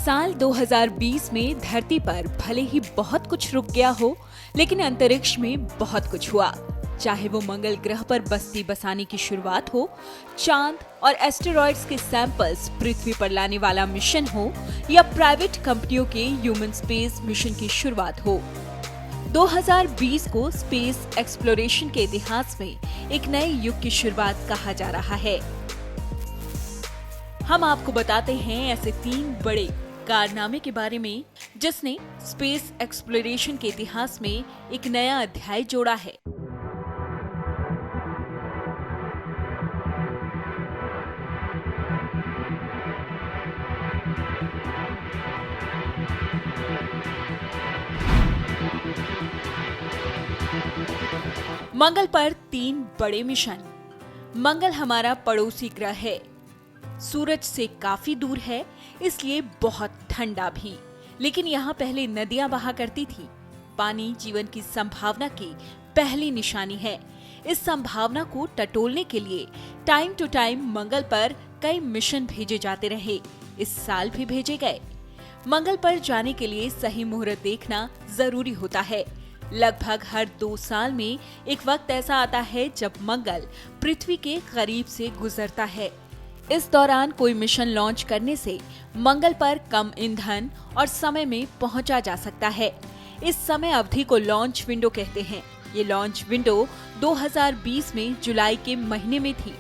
साल 2020 में धरती पर भले ही बहुत कुछ रुक गया हो, लेकिन अंतरिक्ष में बहुत कुछ हुआ। चाहे वो मंगल ग्रह पर बस्ती बसाने की शुरुआत हो, चांद और एस्टेरॉइड्स के सैंपल्स पृथ्वी पर लाने वाला मिशन हो, या प्राइवेट कंपनियों के ह्यूमन स्पेस मिशन की शुरुआत हो। 2020 को स्पेस एक्सप्लोरेशन के इतिहास में एक नए युग की शुरुआत कहा जा रहा है। हम आपको बताते हैं ऐसे 3 बड़े कारनामे के बारे में जिसने स्पेस एक्सप्लोरेशन के इतिहास में एक नया अध्याय जोड़ा है। मंगल पर 3 बड़े मिशन। मंगल हमारा पड़ोसी ग्रह है, सूरज से काफी दूर है, इसलिए बहुत ठंडा भी। लेकिन यहाँ पहले नदियां बहा करती थी। पानी जीवन की संभावना की पहली निशानी है। इस संभावना को टटोलने के लिए टाइम टू टाइम मंगल पर कई मिशन भेजे जाते रहे। इस साल भी भेजे गए। मंगल पर जाने के लिए सही मुहूर्त देखना जरूरी होता है। लगभग हर 2 साल में एक वक्त ऐसा आता है जब मंगल पृथ्वी के करीब से गुजरता है। इस दौरान कोई मिशन लॉन्च करने से मंगल पर कम ईंधन और समय में पहुंचा जा सकता है। इस समय अवधि को लॉन्च विंडो कहते हैं। ये लॉन्च विंडो 2020 में जुलाई के महीने में थी।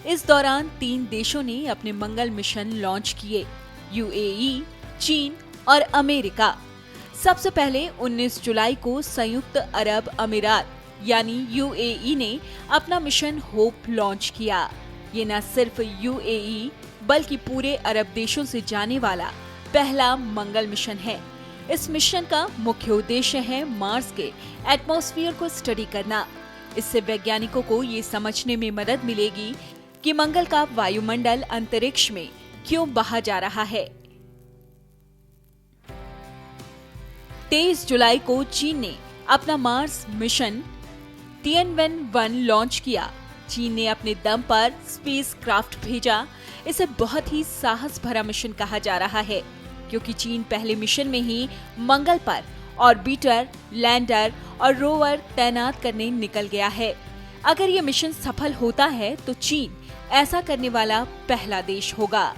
इस दौरान 3 देशों ने अपने मंगल मिशन लॉन्च किए, यूएई, चीन और अमेरिका। सबसे पहले 19 जुलाई को संयुक्त अरब अमीरात यानी यूएई ने अपना मिशन होप लॉन्च किया। ये न सिर्फ यूएई बल्कि पूरे अरब देशों से जाने वाला पहला मंगल मिशन है। इस मिशन का मुख्य उद्देश्य है मार्स के एटमॉस्फेयर को स्टडी करना। इससे वैज्ञानिकों को ये समझने में मदद मिलेगी कि मंगल का वायुमंडल अंतरिक्ष में क्यों बहा जा रहा है। 23 जुलाई को चीन ने अपना मार्स मिशन तिएनवेन-1 लॉन्च किया। चीन ने अपने दम पर स्पेस क्राफ्ट भेजा। इसे बहुत ही साहस भरा मिशन कहा जा रहा है, क्योंकि चीन पहले मिशन में ही मंगल पर ऑर्बिटर, लैंडर और रोवर तैनात करने निकल गया है। अगर ये मिशन सफल होता है तो चीन ऐसा करने वाला पहला देश होगा।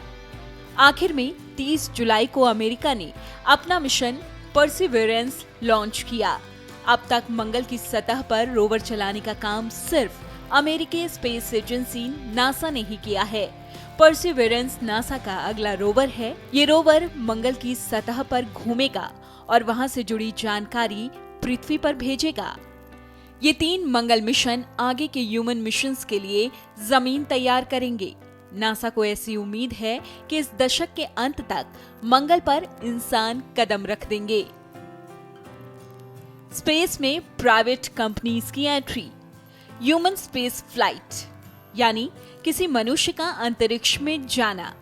आखिर में 30 जुलाई को अमेरिका ने अपना मिशन परसिवरेंस लॉन्च किया। अब तक मंगल की सतह पर रोवर चलाने का काम सिर्फ अमेरिकी स्पेस एजेंसी नासा ने ही किया है। परसिवरेंस नासा का अगला रोवर है। ये रोवर मंगल की सतह पर घूमेगा और वहां से जुड़ी जानकारी पृथ्वी पर भेजेगा। ये 3 मंगल मिशन आगे के ह्यूमन मिशंस के लिए जमीन तैयार करेंगे। नासा को ऐसी उम्मीद है कि इस दशक के अंत तक मंगल पर इंसान कदम रख देंगे। स्पेस में प्राइवेट कंपनीज की एंट्री। ह्यूमन स्पेस फ्लाइट यानी किसी मनुष्य का अंतरिक्ष में जाना।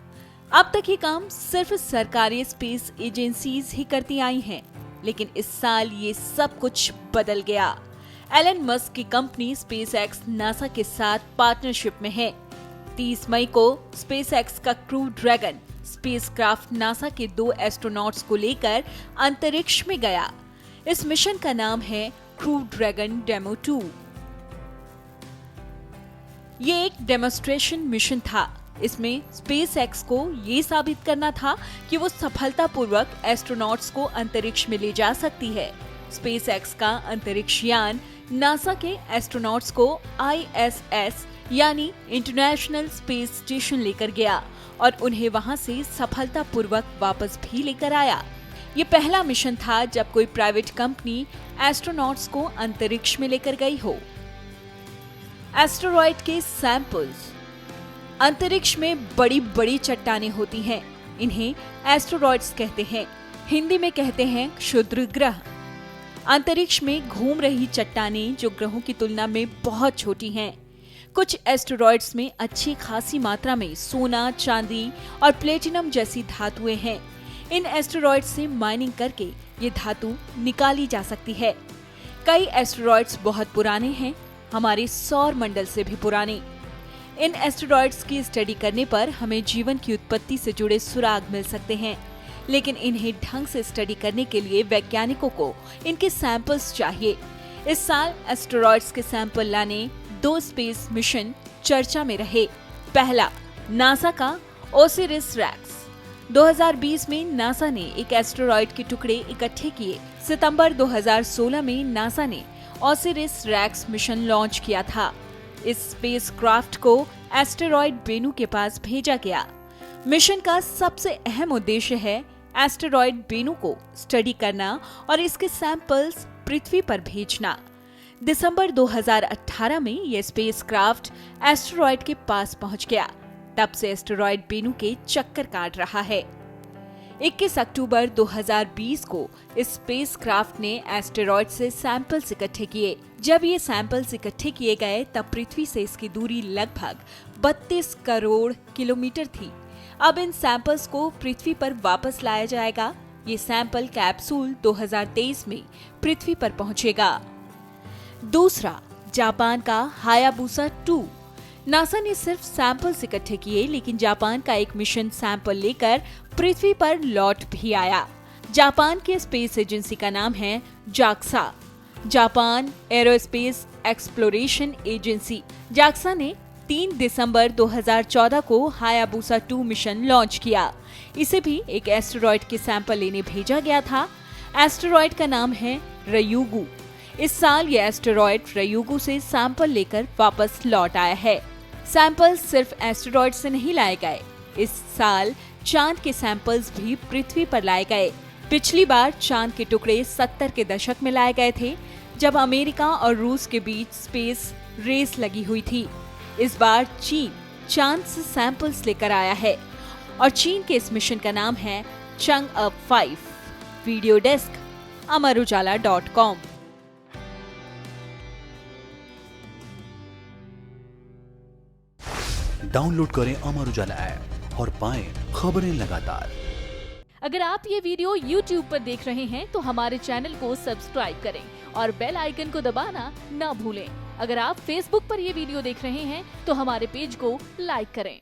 अब तक ये काम सिर्फ सरकारी स्पेस एजेंसीज ही करती आई हैं, लेकिन इस साल ये सब कुछ बदल गया। एलन मस्क की कंपनी स्पेसएक्स नासा के साथ पार्टनरशिप में है। 30 मई को स्पेसएक्स का क्रू ड्रैगन स्पेसक्राफ्ट नासा के 2 एस्ट्रोनॉट्स को लेकर अंतरिक्ष में गया। इस मिशन का नाम है क्रू ड्रैगन डेमो 2। ये एक डेमोन्स्ट्रेशन मिशन था। इसमें स्पेसएक्स को ये साबित करना था कि वो सफलतापूर्वक एस्ट्रोनॉट्स को अंतरिक्ष में ले जा सकती है। स्पेसएक्स का अंतरिक्ष यान नासा के एस्ट्रोनॉट्स को आईएसएस यानी इंटरनेशनल स्पेस स्टेशन लेकर गया और उन्हें वहां से सफलतापूर्वक वापस भी लेकर आया। ये पहला मिशन था जब कोई प्राइवेट कंपनी एस्ट्रोनॉट्स को अंतरिक्ष में लेकर गई हो। एस्टेरॉइड के सैंपल्स। अंतरिक्ष में बड़ी बड़ी चट्टानें होती हैं। इन्हें एस्टेरॉइड्स कहते हैं। हिंदी में कहते हैं क्षुद्र ग्रह। अंतरिक्ष में घूम रही चट्टानें जो ग्रहों की तुलना में बहुत छोटी हैं। कुछ एस्टेरॉइड्स में अच्छी खासी मात्रा में सोना, चांदी और प्लेटिनम जैसी धातुएं हैं। इन एस्टेरॉइड्स से माइनिंग करके ये धातु निकाली जा सकती है। कई एस्टेरॉइड्स बहुत पुराने हैं, हमारे सौर मंडल से भी पुराने। इन एस्टेरॉइड्स की स्टडी करने पर हमें जीवन की उत्पत्ति से जुड़े सुराग मिल सकते हैं। लेकिन इन्हें ढंग से स्टडी करने के लिए वैज्ञानिकों को इनके सैंपल्स चाहिए। इस साल एस्टेरॉयड्स के सैंपल लाने 2 स्पेस मिशन चर्चा में रहे। पहला, नासा का ओसिरिस रेक्स। 2020 में नासा ने एक एस्टेरॉयड के टुकड़े इकट्ठे किए। सितंबर 2016 में नासा ने ओसिरिस रेक्स मिशन लॉन्च किया था। इस स्पेसक्राफ्ट को एस्टेरॉयड बेनू के पास भेजा गया। मिशन का सबसे अहम उद्देश्य है एस्टेरॉयड बेनू को स्टडी करना और इसके सैंपल्स पृथ्वी पर भेजना। दिसंबर 2018 में यह स्पेसक्राफ्ट एस्टेरॉयड के पास पहुंच गया। तब से एस्टेरॉयड बेनू के चक्कर काट रहा है। 21 अक्टूबर 2020 को इस स्पेसक्राफ्ट ने एस्टेरॉयड से सैंपल्स इकट्ठे किए। जब ये सैंपल्स इकट्ठे किए गए तब पृथ्वी से इसकी दूरी लगभग 32 करोड़ किलोमीटर थी। अब इन सैंपल्स को पृथ्वी पर वापस लाया जाएगा। ये सैंपल कैप्सूल 2023 में पृथ्वी पर पहुंचेगा। दूसरा, जापान का हायाबुसा 2। नासा ने सिर्फ सैंपल्स इकट्ठे किए, लेकिन जापान का एक मिशन सैंपल लेकर पृथ्वी पर लौट भी आया। जापान के स्पेस एजेंसी का नाम है JAXA, Japan aerospace exploration agency. JAXA ने 3 दिसंबर 2014 को हायाबुसा 2 मिशन लॉन्च किया। इसे भी एक एस्टेरॉयड के सैंपल लेने भेजा गया था। एस्टेरॉयड का नाम है रयूगु। इस साल यह एस्टेरॉयड रयूगु से सैंपल लेकर वापस लौट आया है। सैंपल सिर्फ एस्टेरॉयड से नहीं लाए गए। इस साल चांद के सैंपल्स भी पृथ्वी पर लाए गए। पिछली बार चांद के टुकड़े 70 के दशक में लाए गए थे, जब अमेरिका और रूस के बीच स्पेस रेस लगी हुई थी। इस बार चीन चांद से सैंपल्स लेकर आया है और चीन के इस मिशन का नाम है चंगअप 5। Video desk, amarujala.com। डाउनलोड करें अमर उजाला ऐप और पाएं खबरें लगातार। अगर आप ये वीडियो YouTube पर देख रहे हैं तो हमारे चैनल को सब्सक्राइब करें और बेल आइकन को दबाना ना भूलें। अगर आप Facebook पर ये वीडियो देख रहे हैं तो हमारे पेज को लाइक करें।